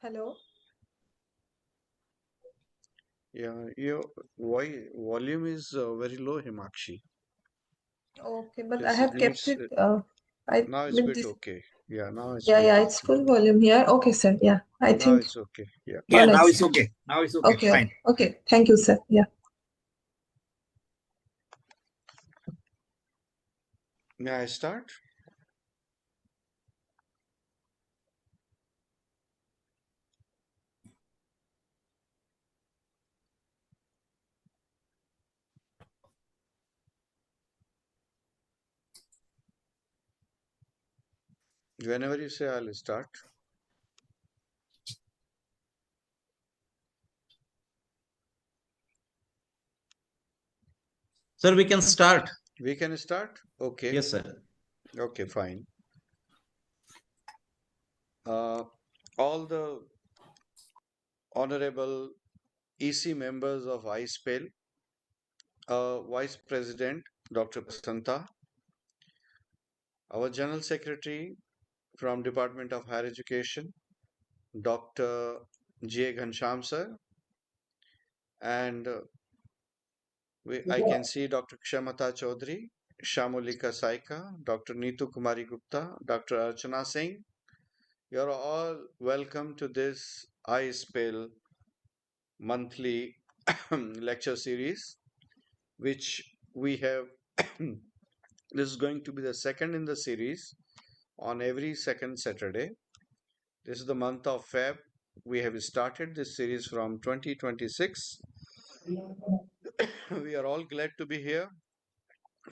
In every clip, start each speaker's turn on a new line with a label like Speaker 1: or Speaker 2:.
Speaker 1: Hello.
Speaker 2: Yeah, your volume is very low, Himaxee.
Speaker 1: Okay, but I
Speaker 2: Just it
Speaker 1: have kept
Speaker 2: needs
Speaker 1: it. I
Speaker 2: now it's
Speaker 1: mean
Speaker 2: bit
Speaker 1: this.
Speaker 2: okay. Yeah, now it's
Speaker 1: Yeah, yeah,
Speaker 2: better.
Speaker 1: it's full volume here. Okay, sir. Yeah, I
Speaker 2: Now
Speaker 1: think
Speaker 2: it's okay. Yeah.
Speaker 1: all
Speaker 3: Yeah,
Speaker 1: right,
Speaker 3: now
Speaker 1: sir.
Speaker 3: it's okay. Now it's okay.
Speaker 1: Okay,
Speaker 3: Fine.
Speaker 1: okay, okay. Thank you, sir. Yeah.
Speaker 2: May I start? Whenever you say I'll start.
Speaker 3: Sir, we can start.
Speaker 2: We can start? Okay.
Speaker 3: Yes, sir.
Speaker 2: Okay, fine. Uh, all the honorable EC members of iSPELL, Vice President Dr. Basanta, our General Secretary from Department of Higher Education, Dr. J. Ghansham sir, and I can see Dr. Kshamata Chaudhary, Shamulika Saika, Dr. Neetu Kumari Gupta, Dr. Archana Singh. You're all welcome to this iSPELL monthly lecture series, which we have. This is going to be the second in the series on every second Saturday. This is the month of Feb. We have started this series from 2026. We are all glad to be here.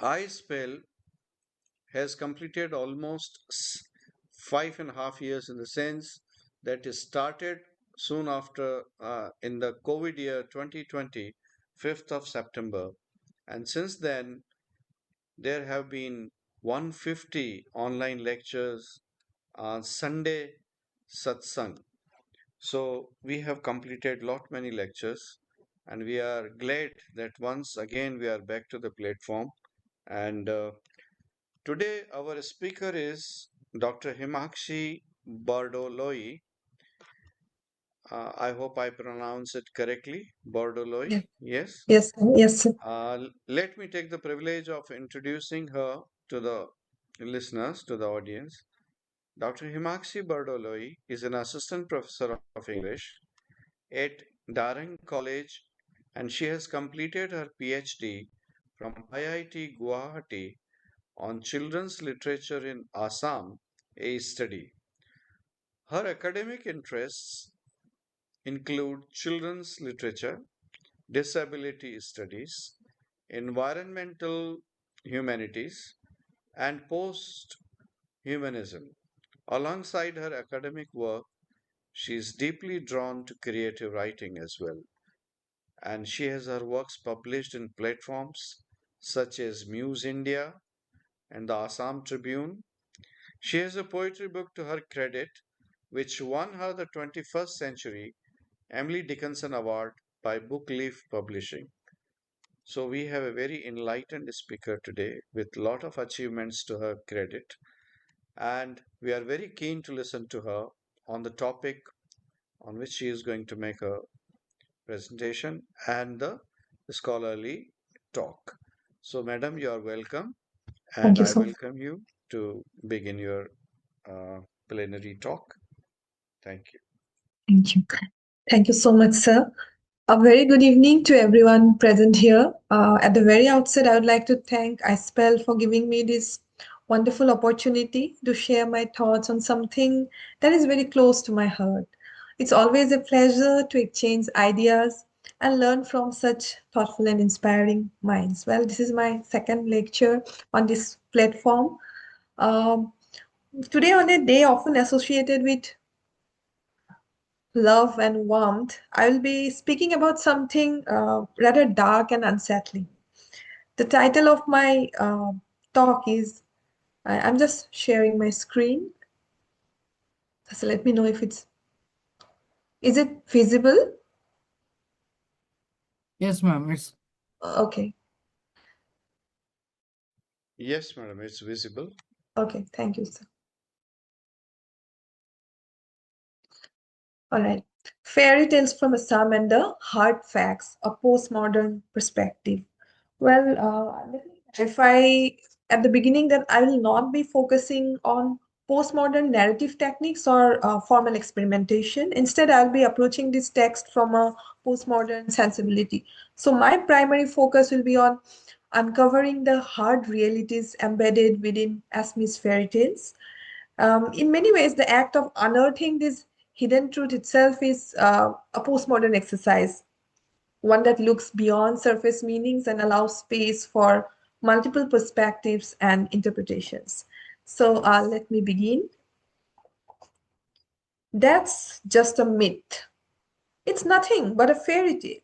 Speaker 2: iSPELL has completed almost 5.5 years in the sense that it started soon after in the COVID year 2020, 5th of September. And since then, there have been 150 online lectures on Sunday satsang. So we have completed lot many lectures and we are glad that once again we are back to the platform and today, our speaker is Dr. Himaxee Borodoli. I hope I pronounce it correctly.
Speaker 1: Yeah.
Speaker 2: Borodoli, yes.
Speaker 1: Yes, sir. Yes, sir.
Speaker 2: Let me take the privilege of introducing her to the listeners, to the audience. Dr. Himaxee Borodoli is an assistant professor of English at Darang College and she has completed her PhD from IIT Guwahati on children's literature in Assam, a study. Her academic interests include children's literature, disability studies, environmental humanities, and post humanism. Alongside her academic work, she is deeply drawn to creative writing as well, and she has her works published in platforms such as Muse India and the Assam Tribune. She has a poetry book to her credit, which won her the 21st Century Emily Dickinson Award by Bookleaf Publishing. So we have a very enlightened speaker today with a lot of achievements to her credit, and we are very keen to listen to her on the topic on which she is going to make a presentation and the scholarly talk. So, madam, you are welcome,
Speaker 1: Thank
Speaker 2: and
Speaker 1: you
Speaker 2: I
Speaker 1: so much.
Speaker 2: welcome you to begin your uh, plenary talk. Thank you.
Speaker 1: Thank you. Thank you so much, sir. A very good evening to everyone present here. At the very outset, I would like to thank iSpell for giving me this wonderful opportunity to share my thoughts on something that is very close to my heart. It's always a pleasure to exchange ideas and learn from such thoughtful and inspiring minds. Well, this is my second lecture on this platform. Um, Today, on a day often associated with love and warmth, I will be speaking about something rather dark and unsettling. The title of my talk is I'm just sharing my screen. So let me know if it's is it visible?
Speaker 4: Yes, ma'am. It's
Speaker 1: Okay,
Speaker 2: Yes, madam, it's visible.
Speaker 1: okay, thank you, sir. All right. Fairy tales from Assam and the hard facts, a postmodern perspective. Well, let me clarify at the beginning that I will not be focusing on postmodern narrative techniques or formal experimentation. Instead, I'll be approaching this text from a postmodern sensibility. So, my primary focus will be on uncovering the hard realities embedded within Asmi's fairy tales. In many ways, the act of unearthing this hidden truth itself is a postmodern exercise, one that looks beyond surface meanings and allows space for multiple perspectives and interpretations. So let me begin. That's just a myth. It's nothing but a fairy tale.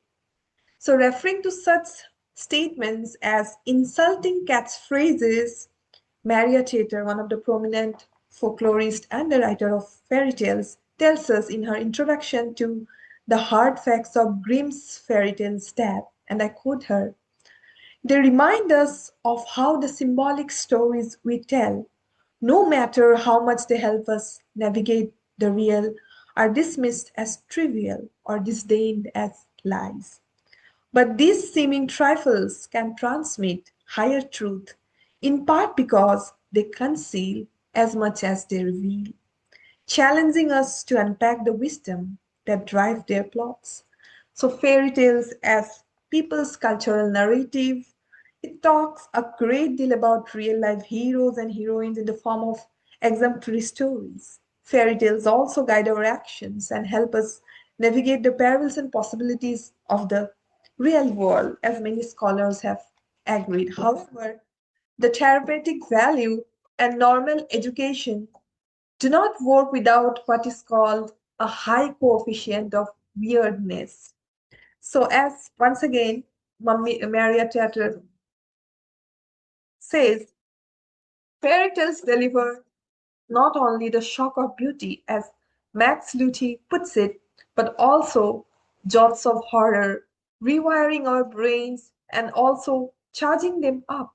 Speaker 1: So, referring to such statements as insulting catchphrases, Maria Tater, one of the prominent folklorists and the writer of fairy tales, tells us in her introduction to The Hard Facts of Grimm's Fairy Tales that, and I quote her, they remind us of how the symbolic stories we tell, no matter how much they help us navigate the real, are dismissed as trivial or disdained as lies. But these seeming trifles can transmit higher truth, in part because they conceal as much as they reveal, challenging us to unpack the wisdom that drive their plots. So fairy tales as people's cultural narrative, it talks a great deal about real life heroes and heroines in the form of exemplary stories. Fairy tales also guide our actions and help us navigate the perils and possibilities of the real world, as many scholars have agreed. However, the therapeutic value and normal education do not work without what is called a high coefficient of weirdness. So, as once again, Maria Tatter says, fairy tales deliver not only the shock of beauty, as Max Lucci puts it, but also jots of horror, rewiring our brains and also charging them up,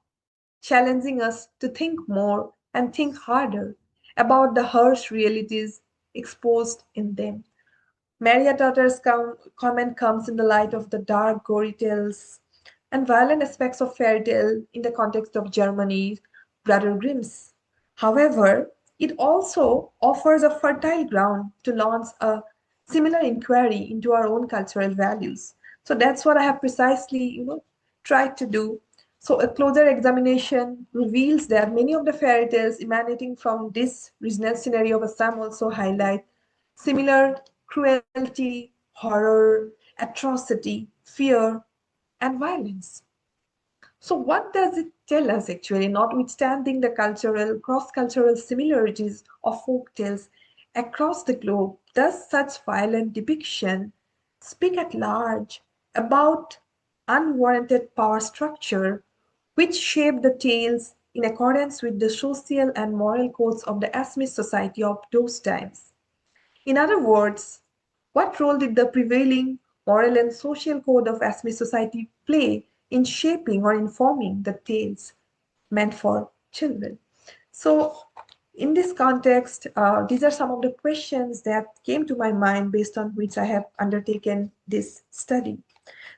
Speaker 1: challenging us to think more and think harder about the harsh realities exposed in them. Maria Totter's comment comes in the light of the dark, gory tales and violent aspects of fairy tale in the context of Germany's Brother Grimm's. However, it also offers a fertile ground to launch a similar inquiry into our own cultural values. So that's what I have precisely, tried to do. So a closer examination reveals that many of the fairy tales emanating from this regional scenario of Assam also highlight similar cruelty, horror, atrocity, fear, and violence. So, what does it tell us actually, notwithstanding the cross cultural similarities of folk tales across the globe? Does such violent depiction speak at large about unwarranted power structure which shaped the tales in accordance with the social and moral codes of the Assamese society of those times? In other words, what role did the prevailing moral and social code of Assamese society play in shaping or informing the tales meant for children? So, in this context, these are some of the questions that came to my mind based on which I have undertaken this study.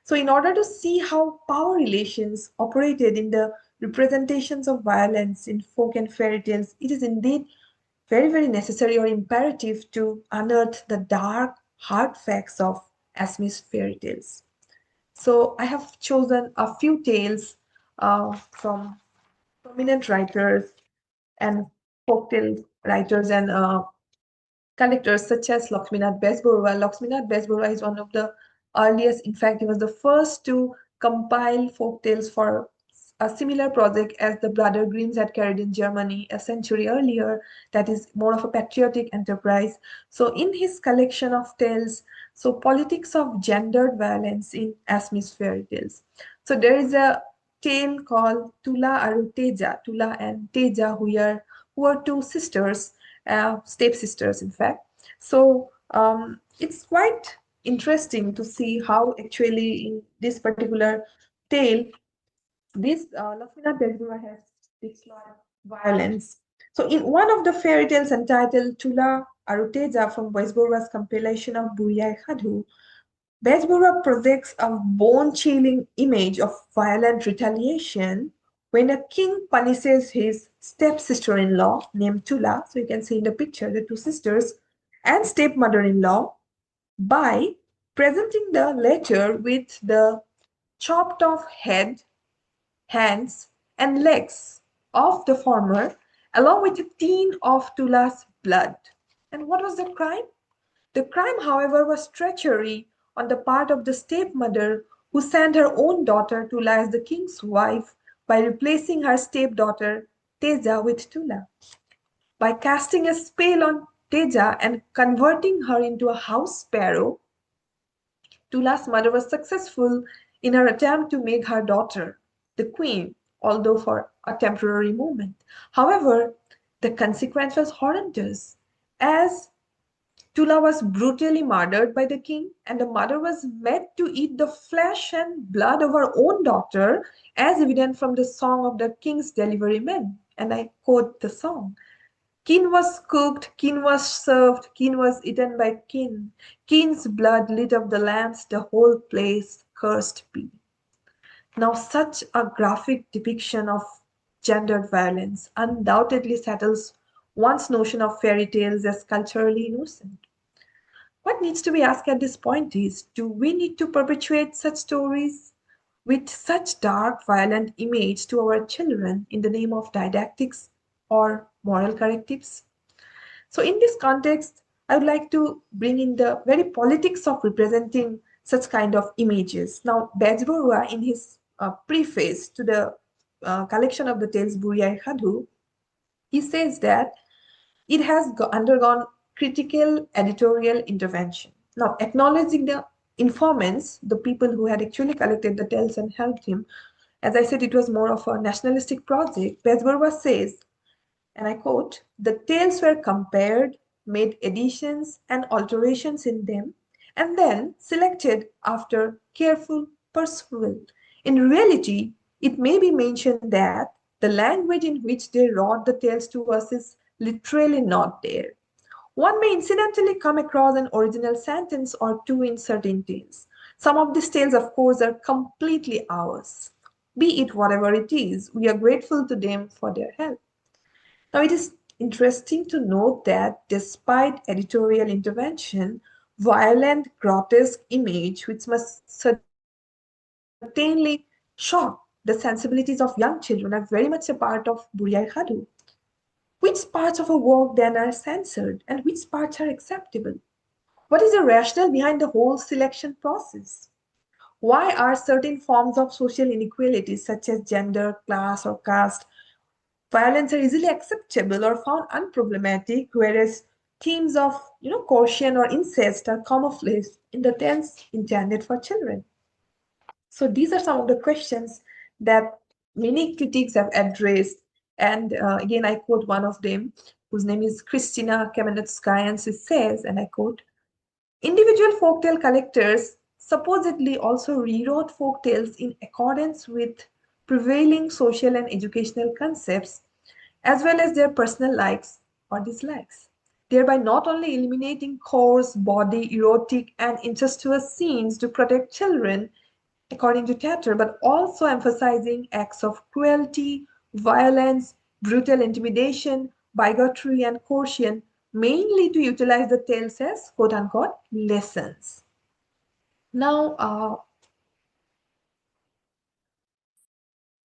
Speaker 1: So, in order to see how power relations operated in the representations of violence in folk and fairy tales, it is indeed very, very necessary or imperative to unearth the dark, hard facts of Assamese fairy tales. So I have chosen a few tales from prominent writers and folktale writers and collectors such as Lakshminath Besbarua. Lakshminath Besbarua is one of the earliest, in fact, he was the first to compile folk tales for a similar project as the Brother Grimms had carried in Germany a century earlier, that is more of a patriotic enterprise. So in his collection of tales, so politics of gendered violence in Assamese fairy tales. So there is a tale called Tula Aru Teja, Tula and Teja, who are two sisters, stepsisters, in fact. So it's quite interesting to see how actually in this particular tale, this Lakshmana Besbura has deployed violence. So in one of the fairy tales entitled Tula Aruteja from Bezborua's compilation of Buriyai Khadhu, Bezborua projects a bone-chilling image of violent retaliation when a king punishes his stepsister-in-law named Tula, so you can see in the picture the two sisters, and stepmother-in-law by presenting the latter with the chopped off head, hands, and legs of the former, along with a tin of Tula's blood. And what was the crime? The crime, however, was treachery on the part of the stepmother who sent her own daughter Tula as the king's wife by replacing her stepdaughter Teja with Tula. By casting a spell on Teja and converting her into a house sparrow, Tula's mother was successful in her attempt to make her daughter the queen, although for a temporary moment. However, the consequence was horrendous, as Tula was brutally murdered by the king, and the mother was made to eat the flesh and blood of her own daughter, as evident from the song of the king's delivery men. And I quote the song. Kin was cooked, kin was served, kin was eaten by kin. Kin's blood lit up the lamps, the whole place cursed be. Now, such a graphic depiction of gendered violence undoubtedly settles one's notion of fairy tales as culturally innocent. What needs to be asked at this point is, do we need to perpetuate such stories with such dark, violent image to our children in the name of didactics or moral correctives? So in this context, I would like to bring in the very politics of representing such kind of images. Now, Bezborua, in his preface to the collection of the tales Buriyai Khadhu, he says that it has undergone critical editorial intervention. Now, acknowledging the informants, the people who had actually collected the tales and helped him, as I said, it was more of a nationalistic project. Bezborua says, and I quote, the tales were compared, made additions and alterations in them, and then selected after careful perusal. In reality, it may be mentioned that the language in which they wrote the tales to us is literally not there. One may incidentally come across an original sentence or two in certain tales. Some of these tales, of course, are completely ours. Be it whatever it is, we are grateful to them for their help. Now, it is interesting to note that despite editorial intervention, violent, grotesque image, which must certainly shock the sensibilities of young children, are very much a part of Buriyai Khadu. Which parts of a work then are censored and which parts are acceptable? What is the rationale behind the whole selection process? Why are certain forms of social inequalities such as gender, class, or caste violence are easily acceptable or found unproblematic, whereas themes of coercion or incest are camouflaged in the tales intended for children? So these are some of the questions that many critics have addressed. And again, I quote one of them, whose name is Kristina Kamenetskaya, and she says, and I quote, individual folktale collectors supposedly also rewrote folktales in accordance with prevailing social and educational concepts, as well as their personal likes or dislikes, thereby not only eliminating coarse, body, erotic, and incestuous scenes to protect children, according to Tatter, but also emphasizing acts of cruelty, violence, brutal intimidation, bigotry, and coercion, mainly to utilize the tales as quote unquote lessons. Now,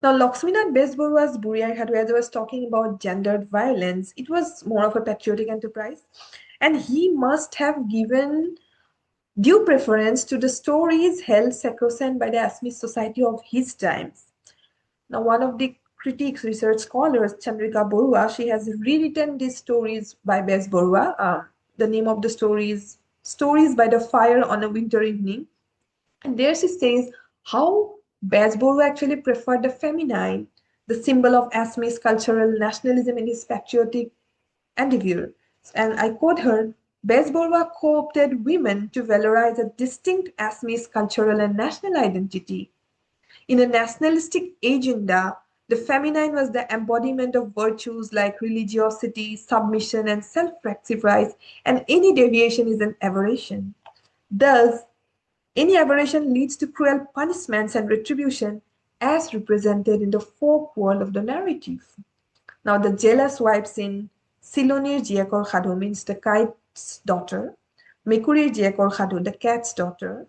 Speaker 1: Lakshminath Bezborua's Buriyai Khadhu, as I was talking about gendered violence, it was more of a patriotic enterprise, and he must have given due preference to the stories held sacrosanct by the Assamese society of his times. Now, one of the critics, research scholars, Chandrika Borua, she has rewritten these stories by Bezborua. The name of the story is Stories by the Fire on a Winter Evening. And there she says how Bezborua actually preferred the feminine, the symbol of Assamese cultural nationalism in his patriotic endeavor. And I quote her, Bezborua co-opted women to valorize a distinct Assamese cultural and national identity. In a nationalistic agenda, The feminine was the embodiment of virtues like religiosity, submission, and self sacrifice, and any deviation is an aberration. Thus, any aberration leads to cruel punishments and retribution as represented in the folk world of the narrative. Now, the jealous wives in Silonir Jiakor Khadu means the kite's daughter, Mekurir Jiakor Khadu, the cat's daughter,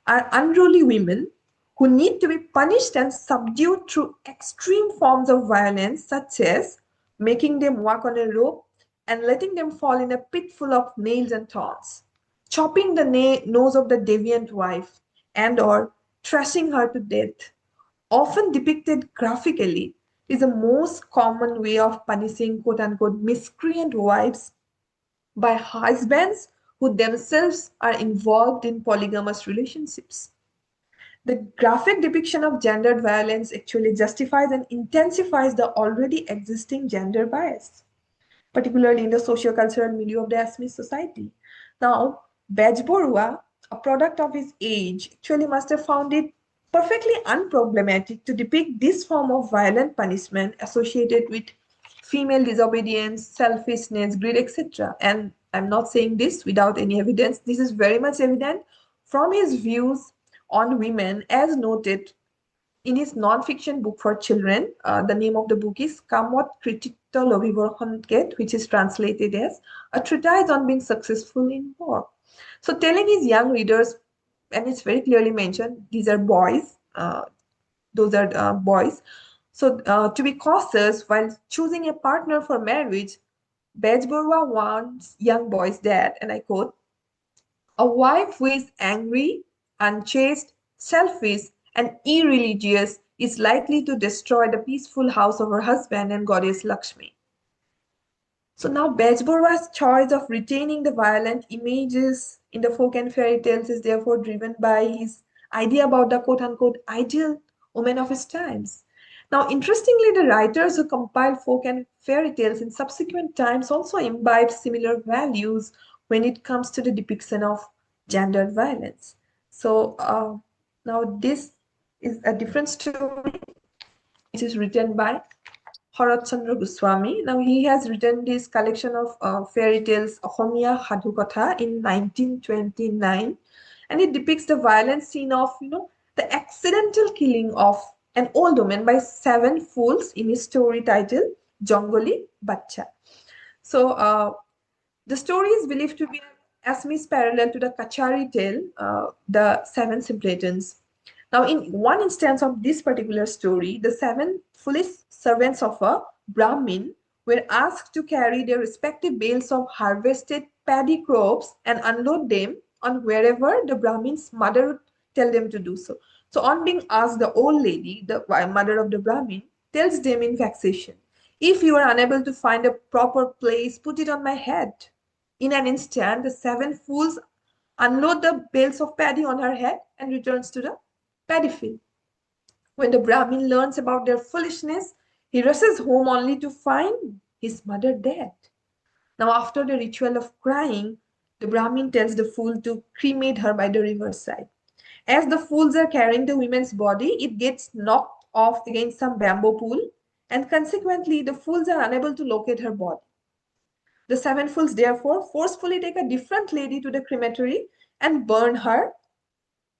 Speaker 1: are unruly women who need to be punished and subdued through extreme forms of violence, such as making them walk on a rope and letting them fall in a pit full of nails and thorns, chopping the nose of the deviant wife, and or thrashing her to death. Often depicted graphically, is the most common way of punishing quote-unquote miscreant wives by husbands who themselves are involved in polygamous relationships. The graphic depiction of gendered violence actually justifies and intensifies the already existing gender bias, particularly in the socio-cultural milieu of the Assamese society. Now, Bajborua, a product of his age, actually must have found it perfectly unproblematic to depict this form of violent punishment associated with female disobedience, selfishness, greed, etc. And I'm not saying this without any evidence. This is very much evident from his views on women, as noted in his non-fiction book for children. The name of the book is Kamot Kritikta Lovivorhonket, which is translated as A Treatise on Being Successful in War. So telling his young readers, and it's very clearly mentioned, these are boys, those are boys. So to be cautious while choosing a partner for marriage, Bajborwa warns young boys that, and I quote, a wife who is angry, unchaste, selfish, and irreligious is likely to destroy the peaceful house of her husband and goddess Lakshmi. So now Bajborwa's choice of retaining the violent images in the folk and fairy tales is therefore driven by his idea about the quote-unquote ideal woman of his times. Now, interestingly, the writers who compiled folk and fairy tales in subsequent times also imbibed similar values when it comes to the depiction of gendered violence. So now this is a different story, which is written by Harat Chandra Goswami. Now he has written this collection of fairy tales, Ahomiya Hadukatha, in 1929, and it depicts the violent scene of, the accidental killing of an old woman by 7 fools in his story titled Jongoli Bacha. So the story is believed to be Assamese parallel to the Kachari tale, the 7 simpletons. Now, in one instance of this particular story, the 7 foolish servants of a Brahmin were asked to carry their respective bales of harvested paddy crops and unload them on wherever the Brahmin's mother would tell them to do so. So, on being asked, the old lady, the mother of the Brahmin, tells them in vexation, if you are unable to find a proper place, put it on my head. In an instant, the 7 fools unload the bales of paddy on her head and returns to the paddy field. When the Brahmin learns about their foolishness, he rushes home only to find his mother dead. Now, after the ritual of crying, the Brahmin tells the fool to cremate her by the riverside. As the fools are carrying the woman's body, it gets knocked off against some bamboo pool, and consequently, the fools are unable to locate her body. The 7 fools therefore forcefully take a different lady to the crematory and burn her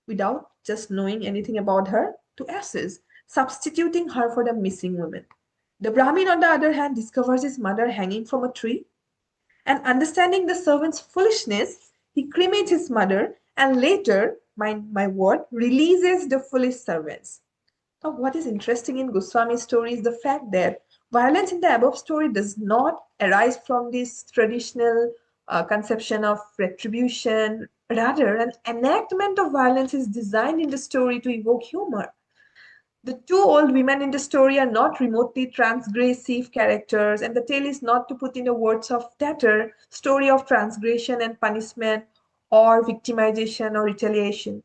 Speaker 1: without just knowing anything about her to ashes, substituting her for the missing woman. The Brahmin, on the other hand, discovers his mother hanging from a tree, and understanding the servant's foolishness, he cremates his mother and later, mind my word, releases the foolish servants. Now, what is interesting in Goswami's story is the fact that violence in the above story does not arise from this traditional conception of retribution. Rather, an enactment of violence is designed in the story to evoke humor. The 2 old women in the story are not remotely transgressive characters, and the tale is not, to put in the words of Tatter, story of transgression and punishment or victimization or retaliation.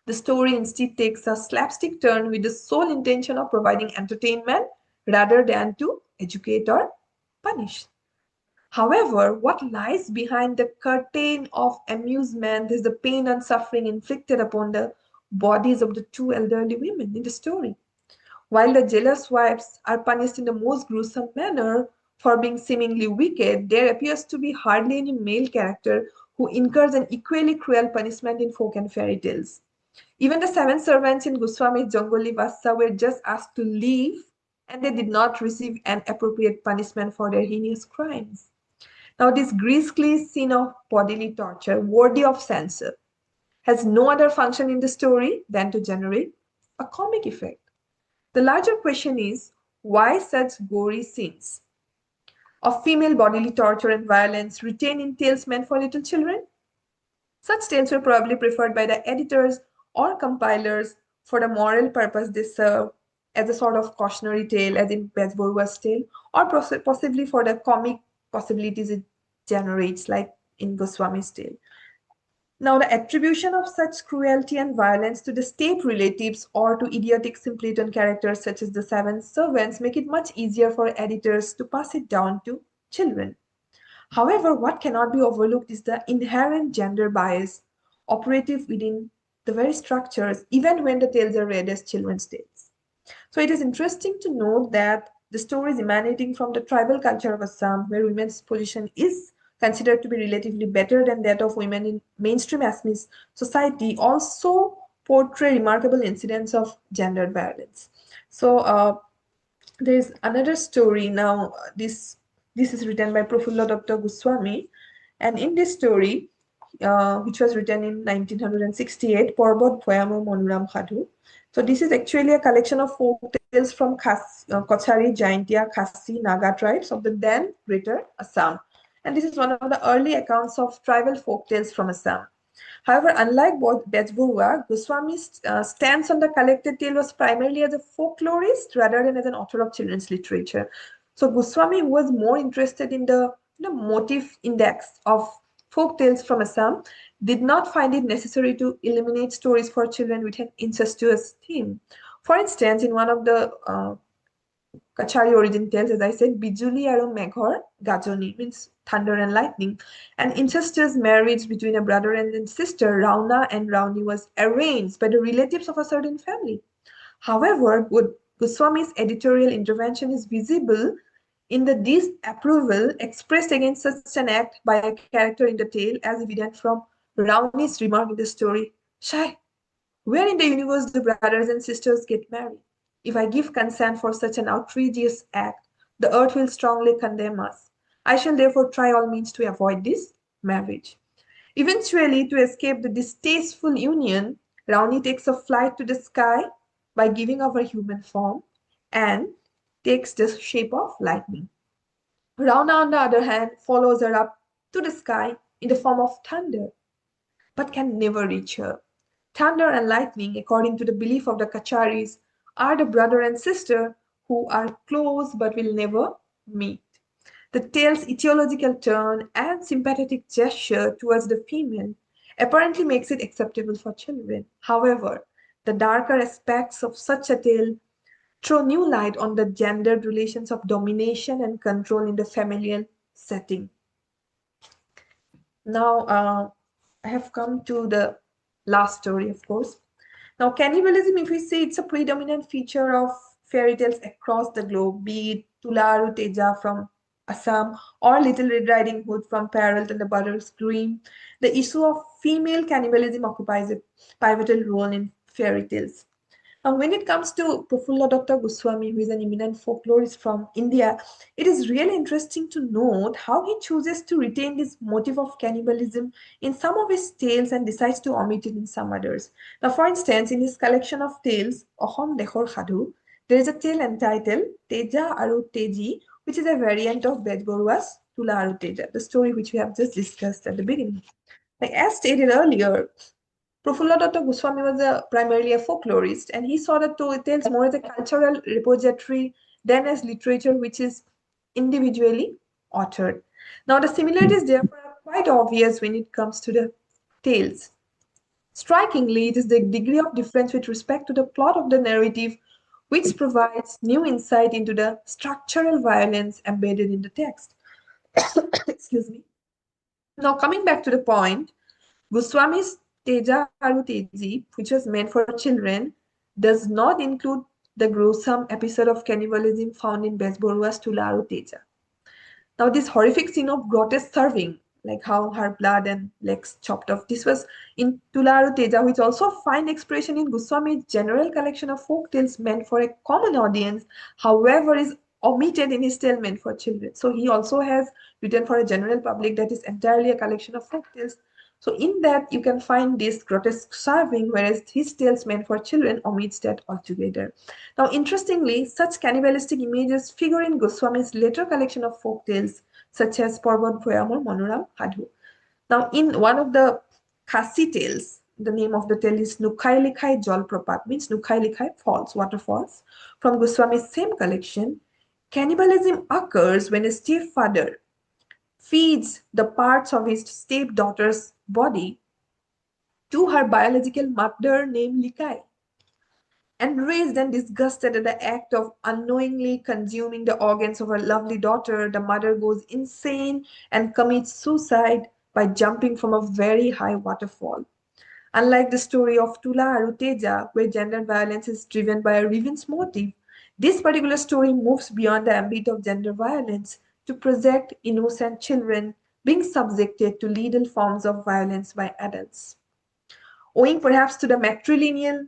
Speaker 1: The story instead takes a slapstick turn with the sole intention of providing entertainment rather than to educate or punish. However, what lies behind the curtain of amusement is the pain and suffering inflicted upon the bodies of the 2 elderly women in the story. While the jealous wives are punished in the most gruesome manner for being seemingly wicked, there appears to be hardly any male character who incurs an equally cruel punishment in folk and fairy tales. Even the 7 servants in Goswami's Jangoli Vassa were just asked to leave, and they did not receive an appropriate punishment for their heinous crimes. Now, this grisly scene of bodily torture, worthy of censure, has no other function in the story than to generate a comic effect. The larger question is, why such gory scenes of female bodily torture and violence retained in tales meant for little children? Such tales were probably preferred by the editors or compilers for the moral purpose they serve, as a sort of cautionary tale, as in Bezborua's tale, or possibly for the comic possibilities it generates, like in Goswami's tale. Now, the attribution of such cruelty and violence to the state relatives or to idiotic simpleton characters such as the 7 servants make it much easier for editors to pass it down to children. However, what cannot be overlooked is the inherent gender bias operative within the very structures, even when the tales are read as children's tales. So it is interesting to note that the stories emanating from the tribal culture of Assam, where women's position is considered to be relatively better than that of women in mainstream Assamese society, also portray remarkable incidents of gendered violence. So there is another story now. This is written by Prafulla Dr. Goswami, and in this story, which was written in 1968, Parbat Bhoyamo Monoram Khadu. So this is actually a collection of folk tales from Kochari, Jaintia, Khasi, Naga tribes of the then Greater Assam. And this is one of the early accounts of tribal folk tales from Assam. However, unlike Bezborua, Goswami's stance on the collected tale was primarily as a folklorist rather than as an author of children's literature. So Goswami was more interested in the motif index of folk tales from Assam, did not find it necessary to eliminate stories for children with an incestuous theme. For instance, in one of the Kachari origin tales, as I said, Bijuli Aru Meghor Gajoni means thunder and lightning. An incestuous marriage between a brother and sister, Rauna and Rauni, was arranged by the relatives of a certain family. However, Goswami's editorial intervention is visible in the disapproval expressed against such an act by a character in the tale, as evident from Rauni's remark in the story, Shai, where in the universe do brothers and sisters get married? If I give consent for such an outrageous act, the earth will strongly condemn us. I shall therefore try all means to avoid this marriage. Eventually, to escape the distasteful union, Rauni takes a flight to the sky by giving up her human form and takes the shape of lightning. Rauna, on the other hand, follows her up to the sky in the form of thunder, but can never reach her. Thunder and lightning, according to the belief of the Kacharis, are the brother and sister who are close but will never meet. The tale's etiological turn and sympathetic gesture towards the female apparently makes it acceptable for children. However, the darker aspects of such a tale throw new light on the gendered relations of domination and control in the familial setting. Now, I have come to the last story, of course. Now, cannibalism, if we say, it's a predominant feature of fairy tales across the globe, be it Tularu Teja from Assam or Little Red Riding Hood from Peril and the Butter's Dream. The issue of female cannibalism occupies a pivotal role in fairy tales. Now, when it comes to Prafulla Dr. Goswami, who is an eminent folklorist from India, it is really interesting to note how he chooses to retain this motive of cannibalism in some of his tales and decides to omit it in some others. Now, for instance, in his collection of tales, Ahom Dekhor Khadu, there is a tale entitled Teja Aru Teji, which is a variant of Bedborua's Tula Aru Teja, the story which we have just discussed at the beginning. Like as stated earlier, Prafulla Datta Goswami was primarily a folklorist, and he saw the tales more as a cultural repository than as literature which is individually authored. Now, the similarities therefore are quite obvious when it comes to the tales. Strikingly, it is the degree of difference with respect to the plot of the narrative which provides new insight into the structural violence embedded in the text. Excuse me. Now, coming back to the point, Goswami's Teja Aru Teji, which was meant for children, does not include the gruesome episode of cannibalism found in Besborua's Tularu Teja. Now, this horrific scene of grotesque serving, like how her blood and legs chopped off, this was in Tularu Teja, which also find expression in Goswami's general collection of folk tales meant for a common audience, however, is omitted in his tale meant for children. So he also has written for a general public that is entirely a collection of folk tales. So in that you can find this grotesque serving, whereas his tales meant for children omits that altogether. Now, interestingly, such cannibalistic images figure in Goswami's later collection of folk tales, such as Parvat Bhoyam or Manoram Hadhu. Now, in one of the Khasi tales, the name of the tale is Nukhai Likhai Jal Prapat, means Nukhai Likhai falls, waterfalls. From Goswami's same collection, cannibalism occurs when a stepfather feeds the parts of his stepdaughter's body to her biological mother named Likai. Enraged and disgusted at the act of unknowingly consuming the organs of her lovely daughter, the mother goes insane and commits suicide by jumping from a very high waterfall. Unlike the story of Tula Aruteja, where gender violence is driven by a revenge motive, this particular story moves beyond the ambit of gender violence to project innocent children being subjected to lethal forms of violence by adults. Owing perhaps to the matrilineal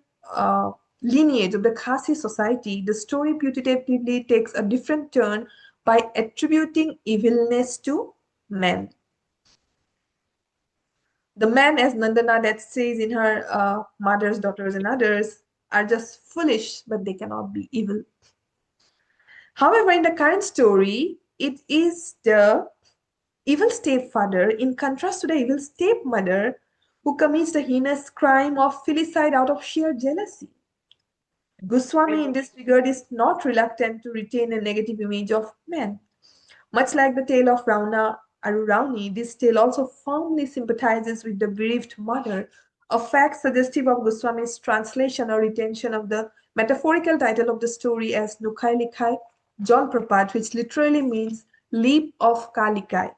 Speaker 1: lineage of the Khasi society, the story putatively takes a different turn by attributing evilness to men. The men, as Nandana that says in her Mothers, Daughters, and Others, are just foolish, but they cannot be evil. However, in the current story, it is the evil stepfather, in contrast to the evil stepmother, who commits the heinous crime of filicide out of sheer jealousy. Goswami, in this regard, is not reluctant to retain a negative image of men. Much like the tale of Rauna Arurauni, this tale also firmly sympathizes with the bereaved mother, a fact suggestive of Goswami's translation or retention of the metaphorical title of the story as Nukhai Likhai Jal Prapat, which literally means leap of Kalikai,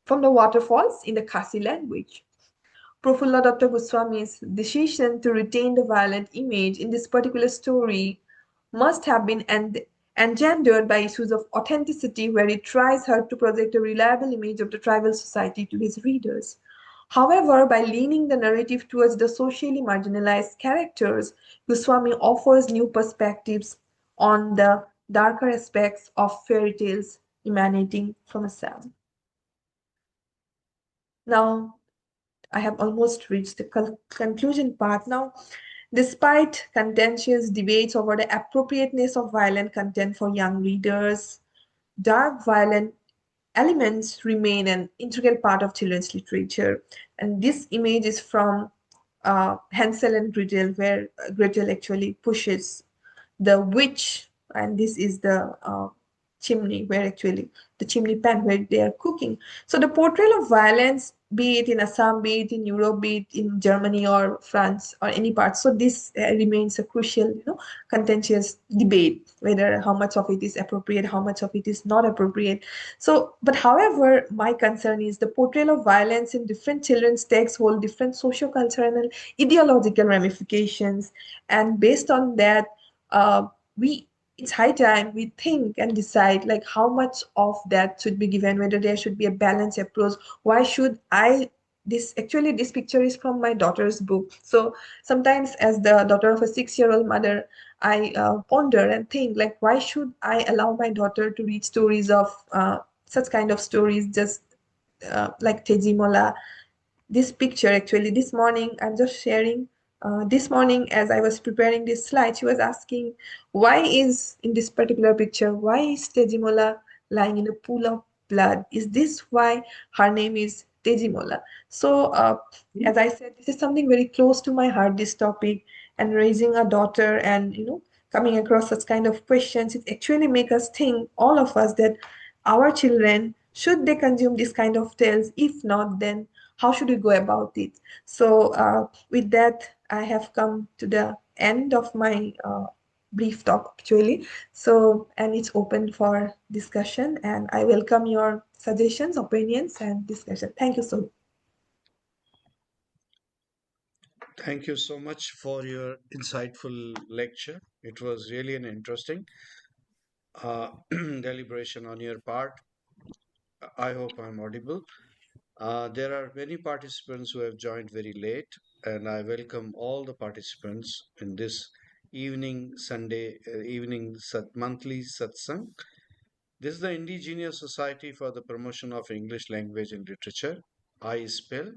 Speaker 1: from the waterfalls in the Khasi language. Prafulla Datta Goswami's decision to retain the violent image in this particular story must have been engendered by issues of authenticity, where he tries hard to project a reliable image of the tribal society to his readers. However, by leaning the narrative towards the socially marginalized characters, Goswami offers new perspectives on the darker aspects of fairy tales emanating from Assam. Now, I have almost reached the conclusion part now. Despite contentious debates over the appropriateness of violent content for young readers, dark violent elements remain an integral part of children's literature. And this image is from Hansel and Gretel, where Gretel actually pushes the witch, and this is the chimney, where actually the chimney pan where they are cooking. So the portrayal of violence, be it in Assam, be it in Europe, be it in Germany or France or any part, so this remains a crucial, contentious debate, whether how much of it is appropriate, how much of it is not appropriate. So, but however, my concern is the portrayal of violence in different children's texts hold different socio-cultural and ideological ramifications, and based on that, we it's high time we think and decide like how much of that should be given, whether there should be a balanced approach. Why should I this actually this picture is from my daughter's book, so sometimes as the daughter of a 6-year-old mother, I ponder and think like why should I allow my daughter to read stories of such kind of stories, just like Tejimola. This picture actually this morning I'm just sharing, this morning as I was preparing this slide, she was asking why is in this particular picture, why is Tejimola lying in a pool of blood, is this why her name is Tejimola? So as I said, this is something very close to my heart, this topic, and raising a daughter and coming across such kind of questions, it actually make us think, all of us, that our children, should they consume this kind of tales? If not, then how should we go about it? So with that, I have come to the end of my brief talk actually. So, and it's open for discussion, and I welcome your suggestions, opinions, and discussion. Thank you so much.
Speaker 2: Thank you so much for your insightful lecture. It was really an interesting deliberation on your part. I hope I'm audible. There are many participants who have joined very late, and I welcome all the participants in this evening Sunday monthly satsang. This is the Indigenous Society for the Promotion of English Language and Literature, iSPELL,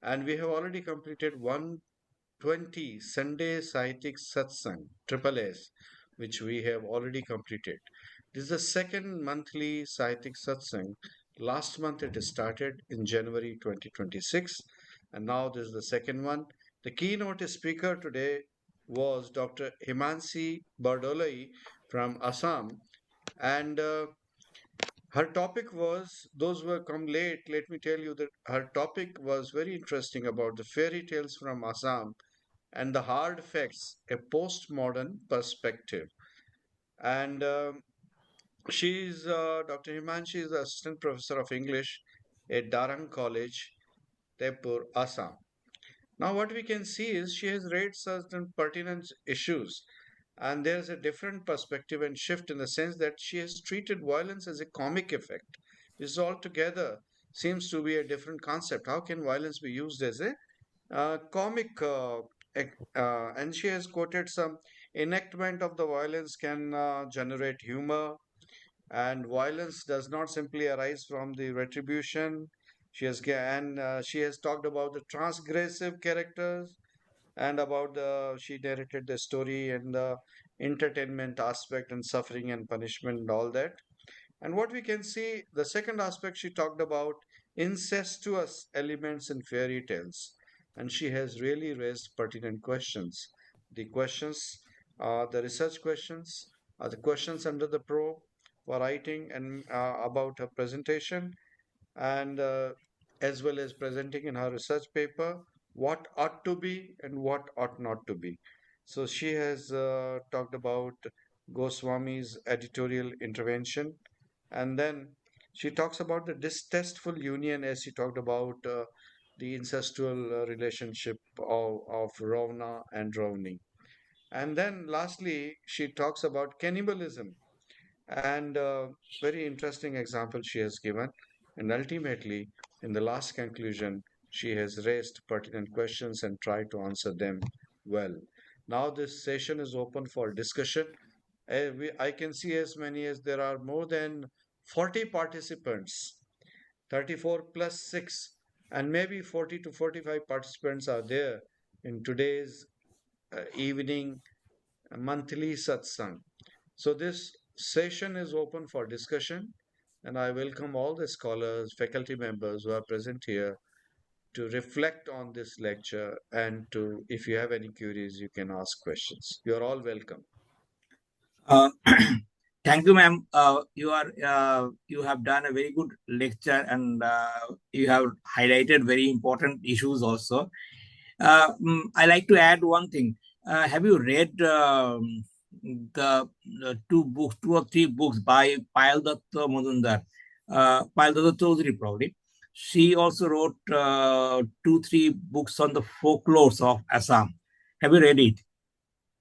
Speaker 2: and we have already completed 120 Sunday Sahitik Satsang, Triple S, which we have already completed. This is the second monthly Sahitik Satsang. Last month it started in January 2026, and now this is the second one. The keynote speaker today was Dr. Himaxee Borodoli from Assam, and her topic was, those who have come late, let me tell you that her topic was very interesting about the fairy tales from Assam and the hard facts, a postmodern perspective. And she's Dr. Himanshi is the assistant professor of English at Darang College, Tepur, Assam. Now, what we can see is she has raised certain pertinent issues, and there's a different perspective and shift in the sense that she has treated violence as a comic effect. This altogether seems to be a different concept. How can violence be used as a comic? And she has quoted some enactment of the violence can generate humor, and violence does not simply arise from the retribution. She has talked about the transgressive characters and about the she narrated the story and the entertainment aspect and suffering and punishment and all that. And what we can see, the second aspect she talked about incestuous elements in fairy tales, and she has really raised pertinent questions. The questions are the research questions, are the questions under the probe for writing and about her presentation, and as well as presenting in her research paper what ought to be and what ought not to be. So she has talked about Goswami's editorial intervention, and then she talks about the distasteful union as she talked about the incestual relationship of Ravana and Ravani. And then lastly, she talks about cannibalism and very interesting example she has given. And ultimately, in the last conclusion, she has raised pertinent questions and tried to answer them well. Now, this session is open for discussion. I can see as many as there are more than 40 participants, 34 plus 6, and maybe 40 to 45 participants are there in today's evening monthly satsang. So this session is open for discussion, and I welcome all the scholars, faculty members who are present here to reflect on this lecture and to, if you have any queries, you can ask questions. You are all welcome.
Speaker 3: Uh, thank you, ma'am. You have done a very good lecture, and you have highlighted very important issues also. I like to add one thing. Have you read the two or three books by Payal Datta Mazumdar? Payal Datta Chaudhary, probably. She also wrote two, three books on the folklores of Assam. Have you read it?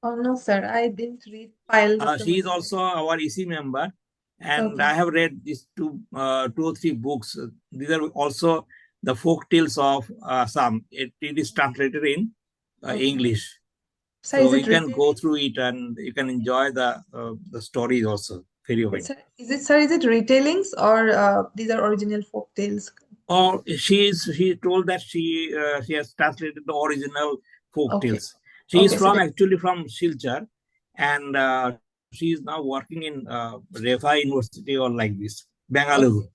Speaker 1: Oh, no, sir. I didn't read Pile of the
Speaker 3: She is
Speaker 1: Monday.
Speaker 3: also our EC member, and
Speaker 1: Okay.
Speaker 3: I have read these two or three books. These are also the folk tales of Assam. It is translated in
Speaker 1: Okay.
Speaker 3: English,
Speaker 1: Sir, is
Speaker 3: so
Speaker 1: it
Speaker 3: you can go
Speaker 1: retailing?
Speaker 3: through it and you can enjoy the stories also very well.
Speaker 1: Is it retellings or these are original folk tales?
Speaker 3: Or she told that she has translated the original folk
Speaker 1: Okay.
Speaker 3: tales. She is
Speaker 1: Okay. So
Speaker 3: from actually from Silchar, and she is now working in Refa University or like this, Bengaluru.
Speaker 1: okay.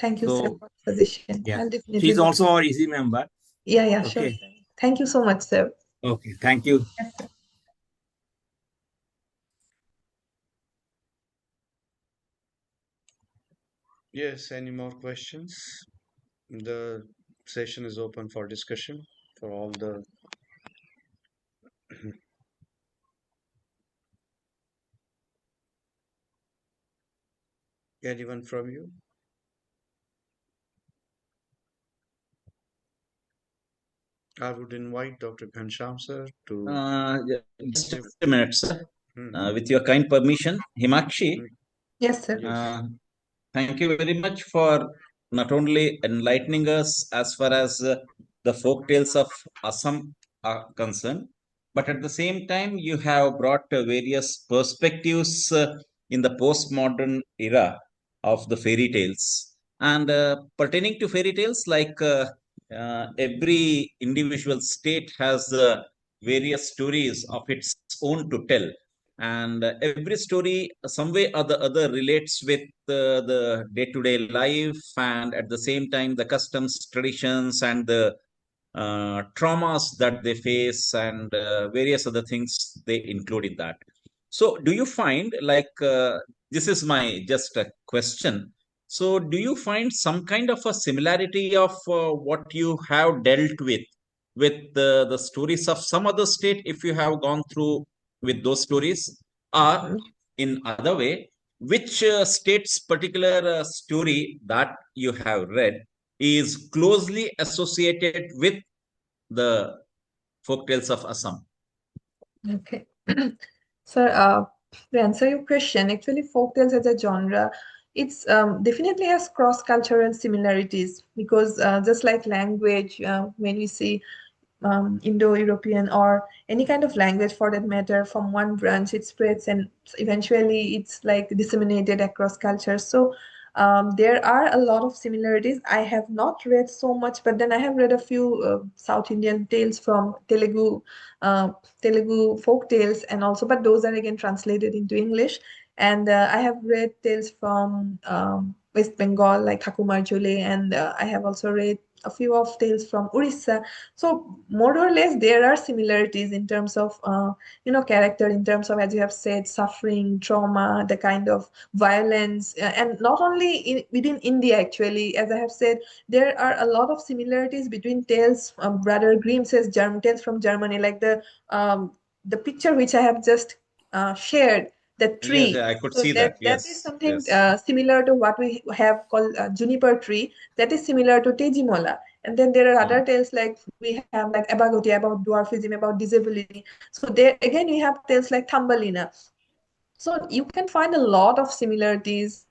Speaker 1: Thank you, sir,
Speaker 3: So
Speaker 1: for the suggestion.
Speaker 3: yeah,
Speaker 1: I'll
Speaker 3: she
Speaker 1: definitely
Speaker 3: is
Speaker 1: look.
Speaker 3: also our easy member.
Speaker 1: Yeah, yeah, sure,
Speaker 3: Okay,
Speaker 1: sir. Thank you so much, sir.
Speaker 3: okay, thank you.
Speaker 1: Yes, sir.
Speaker 2: Yes, any more questions? The session is open for discussion for all the. Anyone from you? I would invite Dr. Ghansham sir to
Speaker 3: Just
Speaker 2: give.
Speaker 3: a minute, sir.
Speaker 2: Mhm.
Speaker 3: With your kind permission, Himakshi,
Speaker 2: Mm,
Speaker 1: Yes, sir.
Speaker 2: yes.
Speaker 3: uh, thank you very much for not only enlightening us as far as the folk tales of Assam are concerned, but at the same time, you have brought various perspectives in the postmodern era of the fairy tales. And pertaining to fairy tales, like every individual state has various stories of its own to tell, and every story some way or the other relates with the day-to-day life, and at the same time the customs, traditions, and the traumas that they face, and various other things they include in that. So do you find, like, this is my just a question, so do you find some kind of a similarity of what you have dealt with the stories of some other state, if you have gone through with those stories, or in other way, which state's particular story that you have read is closely associated with the folktales of Assam?
Speaker 1: Okay. Sir, to answer your question, actually, folktales as a genre, it's definitely has cross-cultural similarities because just like language, when we see Indo-European or any kind of language for that matter, from one branch it spreads and eventually it's like disseminated across cultures. So there are a lot of similarities. I have not read so much, but then I have read a few South Indian tales from uh, Telugu folk tales, and also, but those are again translated into English. And I have read tales from West Bengal, like Thakumar Jule, and I have also read a few of tales from Orissa. So more or less, there are similarities in terms of character, in terms of, as you have said, suffering, trauma, the kind of violence, and not only within India. Actually, as I have said, there are a lot of similarities between tales. Brother Grimm says tales from Germany, like the picture which I have just shared, the
Speaker 3: Yes,
Speaker 1: tree.
Speaker 3: yeah, I could
Speaker 1: So
Speaker 3: see that.
Speaker 1: that is
Speaker 3: Yes,
Speaker 1: something
Speaker 3: yes.
Speaker 1: similar to what we have called juniper tree. That is similar to Tejimola. And then there are other
Speaker 3: Oh,
Speaker 1: tales like we have like Abagotia about dwarfism, about disability. So there again we have tales like Thumbelina. So you can find a lot of similarities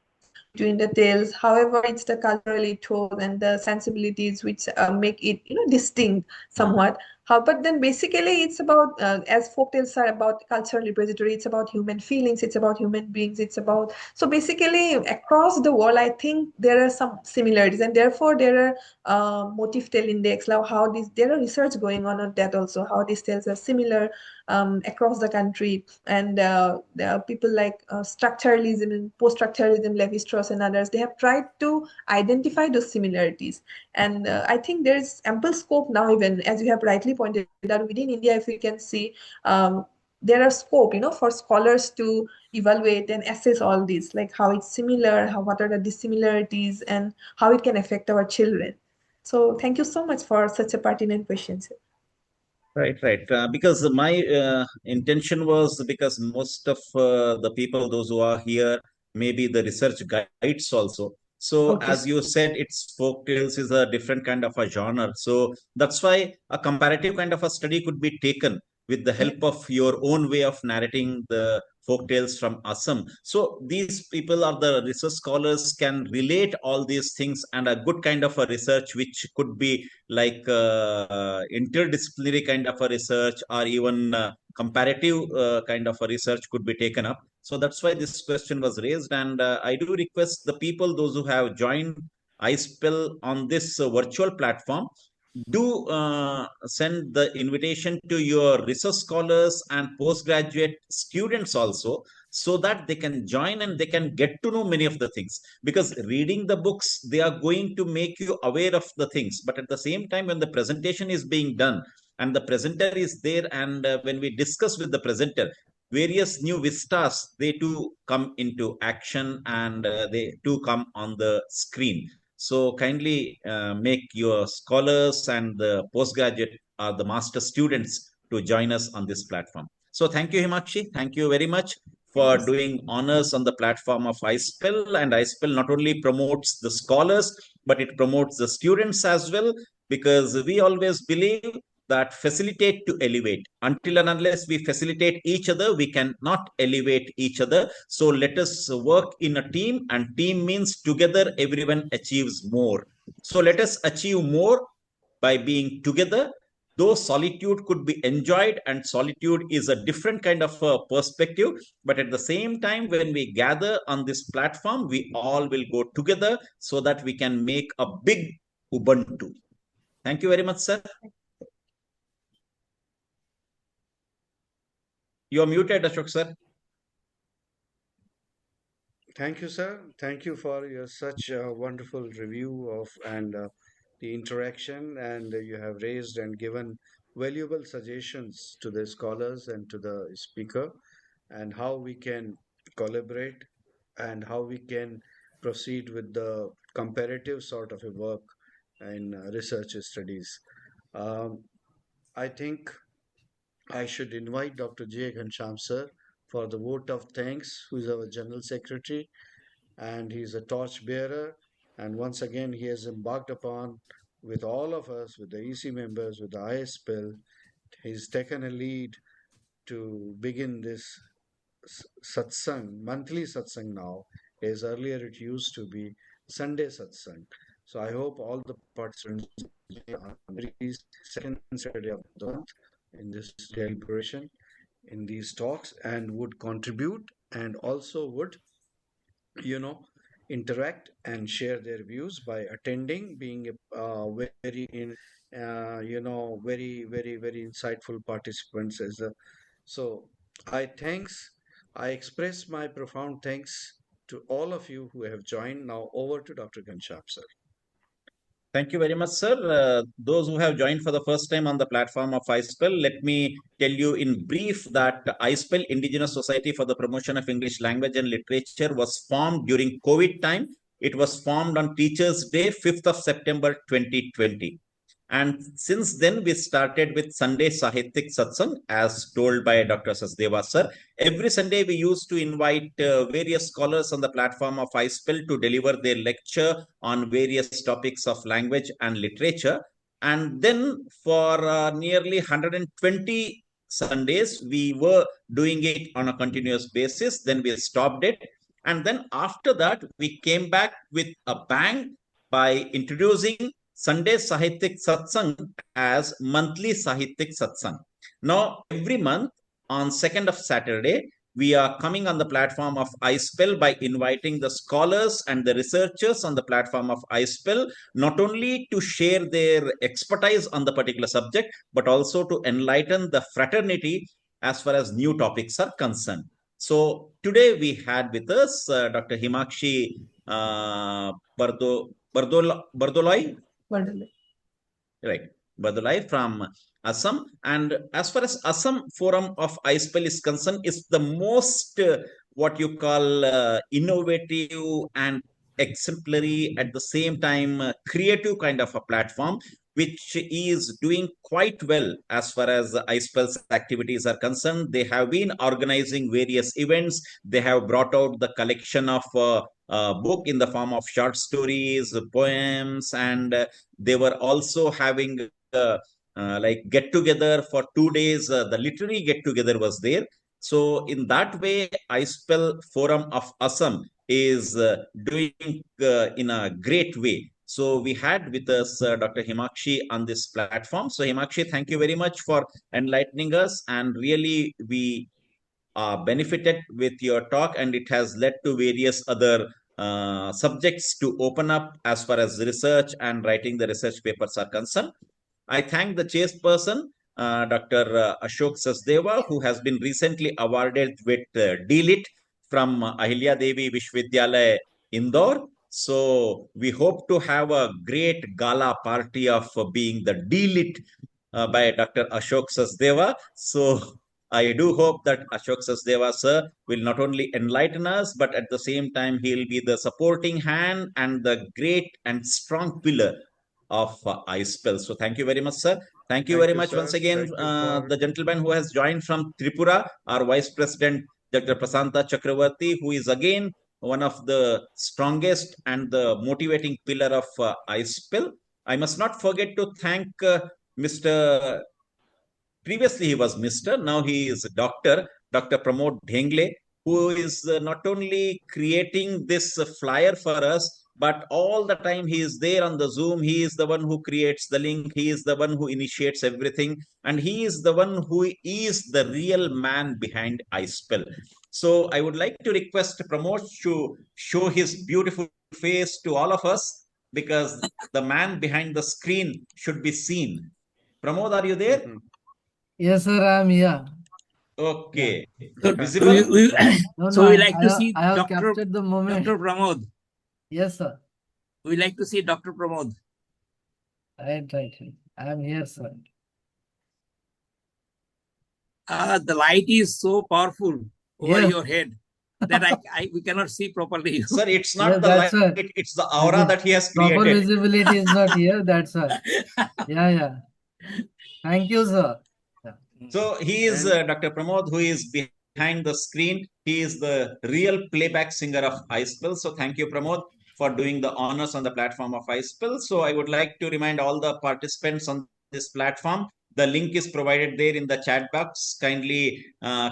Speaker 1: between the tales. However, it's the culturally told and the sensibilities which make it, distinct
Speaker 3: uh,
Speaker 1: somewhat. How, but then basically it's about, as folk tales are about cultural repository, it's about human feelings, it's about human beings, it's about, so basically across the world, I think there are some similarities, and therefore there are motif tale index. Now, how this, there are research going on that also, how these tales are similar across the country. And there are people like structuralism and post-structuralism, Levi-Strauss and others, they have tried to identify those similarities. And I think there's ample scope now, even as you have rightly pointed out, within India, if we can see, there are scope, for scholars to evaluate and assess all these, like how it's similar, how, what are the dissimilarities, and how it can affect our children. So thank you so much for such a pertinent question, sir.
Speaker 3: right, right. Because my intention was, because most of the people, those who are here, maybe the research guides also. So,
Speaker 1: Okay.
Speaker 3: as you said, it's folk tales is a different kind of a genre. So that's why a comparative kind of a study could be taken with the
Speaker 1: Yeah.
Speaker 3: help of your own way of narrating the folk tales from Assam. So these people are the research scholars can relate all these things, and a good kind of a research which could be like interdisciplinary kind of a research, or even comparative kind of a research could be taken up. So that's why this question was raised, and I do request the people, those who have joined iSPELL on this virtual platform, do send the invitation to your research scholars and postgraduate students also, so that they can join and they can get to know many of the things. Because reading the books, they are going to make you aware of the things, but at the same time, when the presentation is being done and the presenter is there, and when we discuss with the presenter, various new vistas, they too come into action, and they too come on the screen. So kindly make your scholars and the postgraduate or the master students to join us on this platform. So thank you, Himakshi. Thank you very much
Speaker 1: Thank
Speaker 3: for
Speaker 1: you, sir.
Speaker 3: doing honors on the platform of iSPELL. And iSPELL not only promotes the scholars, but it promotes the students as well, because we always believe
Speaker 4: that facilitate to elevate. Until and unless we facilitate each other, we cannot elevate each other. So let us work in a team, and team means together everyone achieves more. So let us achieve more by being together. Though solitude could be enjoyed, and solitude is a different kind of perspective, but at the same time, when we gather on this platform, we all will go together so that we can make a big Ubuntu. Thank you very much, sir. You are muted, Ashok sir.
Speaker 2: Thank you, sir. Thank you for your such a wonderful review of and the interaction, and you have raised and given valuable suggestions to the scholars and to the speaker, and how we can collaborate and how we can proceed with the comparative sort of a work in research studies. Um, I think I should invite Dr. J. Ghansham sir for the vote of thanks, who is our General Secretary, and he's a torch bearer. And once again, he has embarked upon, with all of us, with the EC members, with the iSPELL, he's taken a lead to begin this satsang, monthly satsang now, as earlier it used to be Sunday satsang. So I hope all the participants on the second Saturday of the month in this deliberation, in these talks, and would contribute and also would, you know, interact and share their views by attending, being very in, very insightful participants as a. So I express my profound thanks to all of you who have joined. Now over to Dr. Ghansham sir.
Speaker 4: Thank you very much, sir. Those who have joined for the first time on the platform of iSPELL, let me tell you in brief that iSPELL, Indigenous Society for the Promotion of English Language and Literature, was formed during COVID time. It was formed on Teachers' Day, 5th of September 2020. And since then, we started with Sunday Sahityak Satsang, as told by Dr. Sasdeva sir. Every Sunday, we used to invite various scholars on the platform of iSPELL to deliver their lecture on various topics of language and literature. And then for nearly 120 Sundays, we were doing it on a continuous basis. Then we stopped it. And then after that, we came back with a bang by introducing Sunday Sahityak Satsang as monthly Sahityak Satsang. Now, every month on 2nd of Saturday, we are coming on the platform of iSPELL by inviting the scholars and the researchers on the platform of iSPELL, not only to share their expertise on the particular subject, but also to enlighten the fraternity as far as new topics are concerned. So today we had with us Dr. Himaxee Bardoloi, right, Borodoli from Assam. And as far as Assam Forum of iSPELL is concerned, is the most what you call innovative and exemplary, at the same time creative kind of a platform, which is doing quite well as far as iSPELL's activities are concerned. They have been organizing various events. They have brought out the collection of book in the form of short stories, poems, and they were also having like get together for 2 days. The literary get together was there. So in that way, iSPELL Forum of Assam is doing in a great way. So we had with us Dr. Himaxee on this platform. So Himaxee, thank you very much for enlightening us, and really we benefited with your talk, and it has led to various other subjects to open up as far as research and writing the research papers are concerned. I thank the chairperson, Dr. Ashok Sasdeva, who has been recently awarded with DLIT from Ahilya Devi Vishwavidyalaya, Indore. So we hope to have a great gala party of being the DLIT by Dr. Ashok Sasdeva. So I do hope that Ashok Sasdeva sir will not only enlighten us, but at the same time, he'll be the supporting hand and the great and strong pillar of iSPELL. So thank you very much, sir. Thank you very much once again, the gentleman who has joined from Tripura, our Vice President, Dr. Prasanta Chakravarti, who is again one of the strongest and the motivating pillar of iSPELL. I must not forget to thank Mr. previously he was Mr. Now he is Dr. Pramod Dhengle, who is not only creating this flyer for us, but all the time he is there on the Zoom. He is the one who creates the link. He is the one who initiates everything. And he is the one who is the real man behind iSPELL. So I would like to request Pramod to show his beautiful face to all of us, because the man behind the screen should be seen. Pramod, are you there?
Speaker 5: Yes, sir, I am here.
Speaker 4: Okay.
Speaker 3: So
Speaker 4: Visible?
Speaker 3: we like to see
Speaker 5: I have
Speaker 3: Dr.
Speaker 5: captured the moment.
Speaker 3: Dr. Pramod.
Speaker 5: Yes, sir.
Speaker 3: We like to see Dr. Pramod.
Speaker 5: Right. I am here, sir.
Speaker 3: The light is so powerful over
Speaker 5: Yes.
Speaker 3: your head that we cannot see properly.
Speaker 4: Sir, it's not
Speaker 5: Yes,
Speaker 4: the
Speaker 5: that's
Speaker 4: light,
Speaker 5: right.
Speaker 4: it's the aura that he has
Speaker 5: Proper
Speaker 4: created.
Speaker 5: visibility is not here. That's why. Yeah. Thank you, sir. Yeah.
Speaker 4: So he is Dr. Pramod, who is behind the screen. He is the real playback singer of iSPELL. So thank you, Pramod, for doing the honors on the platform of iSPELL. So I would like to remind all the participants on this platform, the link is provided there in the chat box. Kindly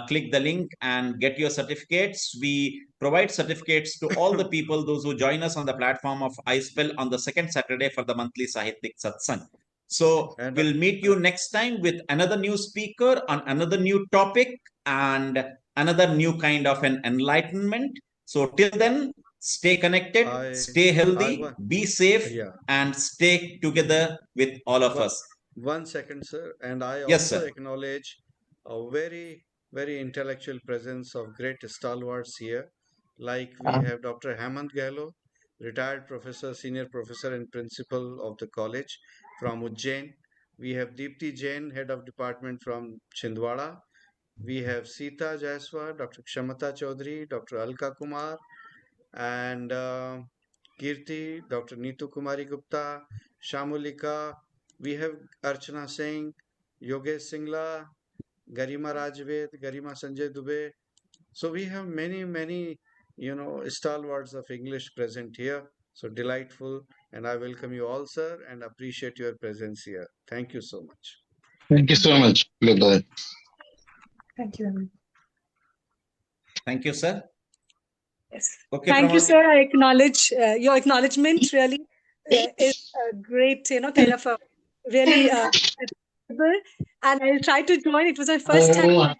Speaker 4: click the link and get your certificates. We provide certificates to all the people, those who join us on the platform of iSPELL on the second Saturday for the monthly Sahityik Satsang. So we'll meet you next time with another new speaker on another new topic and another new kind of an enlightenment. So till then, stay connected, stay healthy, be safe, and stay together with all of us.
Speaker 2: 1 second, sir. And I
Speaker 4: Yes,
Speaker 2: also
Speaker 4: sir.
Speaker 2: acknowledge a very, very intellectual presence of great stalwarts here. Like we have Dr. Hemant Gehlot, retired professor, senior professor, and principal of the college from Ujjain. We have Deepti Jain, head of department from Chhindwara. We have Sita Jaiswal, Dr. Kshamata Chaudhary, Dr. Alka Kumar, and Kirti, Dr. Neetu Kumari Gupta, Shamulika. We have Archana Singh, Yogesh Singla, Garima Rajved, Garima Sanjay Dubey. So we have many, stalwarts of English present here. So delightful. And I welcome you all, sir, and appreciate your presence here. Thank you so much.
Speaker 6: Thank you so much. Bye-bye.
Speaker 1: Thank you, everyone.
Speaker 4: Thank you, sir.
Speaker 1: Yes.
Speaker 4: Okay,
Speaker 7: Thank you,
Speaker 4: Pramod.
Speaker 7: sir. I acknowledge your acknowledgement really is a great, kind of a really and I'll try to join. It was my first time.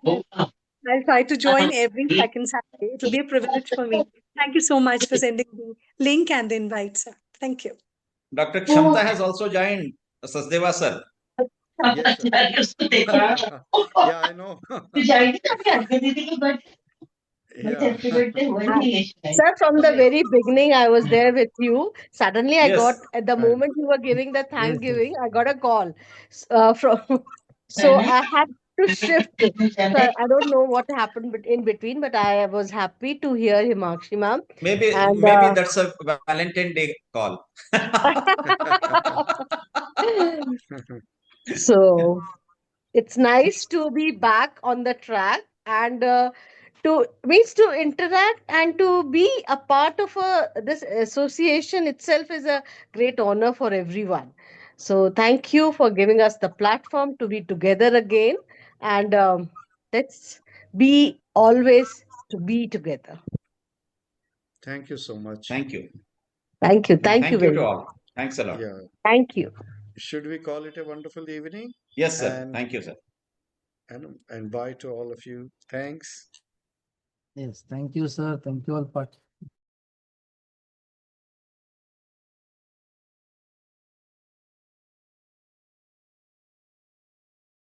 Speaker 7: I'll try to join every second Saturday. It will be a privilege for me. Thank you so much for sending the link and the invite, sir. Thank you.
Speaker 4: Dr. Kshamta has also joined, Sasdeva sir.
Speaker 2: Yes, sir. Yeah, I know. Yeah.
Speaker 8: Sir, from the very beginning, I was there with you. Suddenly, I
Speaker 4: Yes.
Speaker 8: got at the moment you were giving the Thanksgiving, I got a call from. So I had to shift. So I don't know what happened in between, but I was happy to hear Himaxee ma'am.
Speaker 4: Maybe
Speaker 8: And
Speaker 4: that's a Valentine Day call.
Speaker 8: so it's nice to be back on the track and to means to interact and to be a part of this association itself is a great honor for everyone. So thank you for giving us the platform to be together again, and let's be always to be together.
Speaker 2: Thank you so much.
Speaker 4: Thank you.
Speaker 8: Thank you. Thank you
Speaker 4: Thank you
Speaker 8: very
Speaker 4: to
Speaker 8: much.
Speaker 4: all. Thanks a lot.
Speaker 2: Yeah.
Speaker 8: Thank you.
Speaker 2: Should we call it a wonderful evening?
Speaker 4: Yes, sir.
Speaker 2: And,
Speaker 4: Thank you, sir.
Speaker 2: and bye to all of you. Thanks.
Speaker 5: Yes. Thank you, sir. Thank you all.